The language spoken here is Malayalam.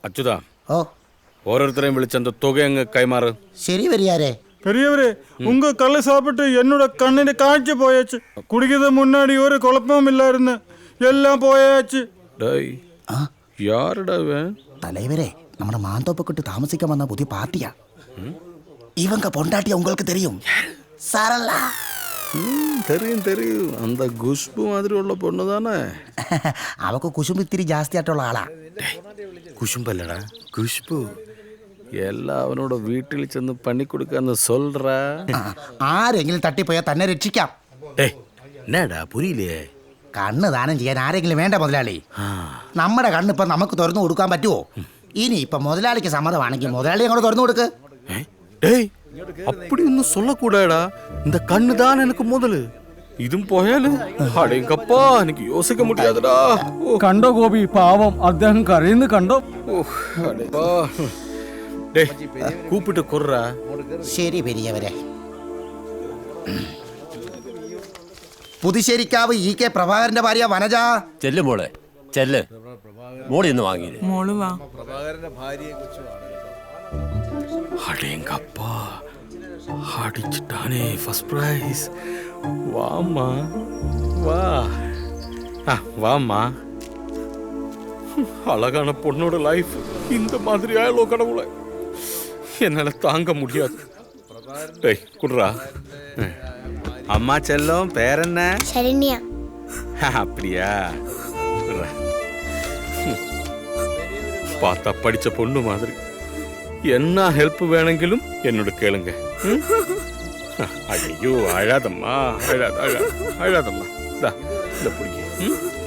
അച്യുതാ, ഓ ഓരോരുത്തരെയും വിളിച്ചെന്ത് തുക അങ്ങ് കൈമാറ്. ശരി വരിയാരേ. பெரியவரே, உங்க கல்லை சாப்பிட்டு என்னோட கண்ணிന് കാഴ്ച പോയാச்சு. കുടിക്കുന്നത് മുന്നാടി ഒരു കുഴപ്പവും ഇല്ലായിരുന്നു, എല്ലാം പോയാச்சு. ഡേയ്, யாருடா இவன்? தலைவரே, നമ്മുടെ മാന്തോപ്പക്കിട്ട് താമസിക്കാൻ വന്ന പുതിയ പാർട്ടിയാ. ഇവങ്ക പൊണ്ടാട്ടിയ உங்களுக்கு தெரியும். സരള. தெரியும் தெரியும், அந்த குஷ்பு மாதிரி உள்ள பொண்ணு தானே. അവക്ക് കുശുമ്പ് ഇത്തിരി ജാസ്തി ആയിട്ടുള്ള ആളാ. കുശുമ്പല്ലടാ, കുഷ്ബു. എല്ലാം അവനോട് വീട്ടിൽ ചെന്ന് പണി കൊടുക്കാന്ന് சொல்றா. ആരെങ്കിലും തട്ടിപ്പോയാൽ തന്നെ രക്ഷിക്കാം. എന്നടാ പുരിയില്ലേ? കണ്ണ് ദാനം ചെയ്യാൻ ആരെങ്കിലും വേണ്ട മുതലാളി. നമ്മുടെ കണ്ണ് ഇപ്പൊ നമുക്ക് തുറന്നു കൊടുക്കാൻ പറ്റുമോ? ഇനി ഇപ്പൊ മുതലാളിക്ക് സമ്മതമാണെങ്കിൽ മുതലാളി അങ്ങോട്ട് തുറന്നു കൊടുക്ക്. அப்படி ஒன்னும் சொல்லக்கூடாடா. இந்த கண்ணு தான் எனக்கு முதல். இதும் போயாலும் அடேங்கப்பா, எனக்கு யோசிக்க முடியாதுடா. കണ്ടോ ഗോപി, പാവം അദ്ദേഹം കരയുന്നു കണ്ടോ. கூப்பிட்டு கொர்றா. ശരി പെരിയവരെ. പുതുശ്ശേരിക്കാവ് ഇ കെ പ്രഭാകരന്റെ ഭാര്യ വനജ. ചെല്ല് മോളെ, ചെല്ല്. മോളി ഇന്ന് വാങ്ങി. മോള് വാ. அடேங்கப்பா, அடிச்சுட்டானே, ஃபர்ஸ்ட் பிரைஸ். வாம்மா வா. வாம்மா. அழகான பொண்ணோட லைஃப் இந்த மாதிரி ஆயலோ கடவுளை, என்னால தாங்க முடியாது. டேய் குடுறா. அம்மா செல்லம், பேர் என்ன? ശരണ്യ. அப்படியா? பார்த்தா படிச்ச பொண்ணு மாதிரி. என்ன ஹெல்ப் வேணுங்கிலும் என்னோட கேளுங்க. ஐயோ, அழாதம்மா, அழாதம்மா. இத பிடிக்க.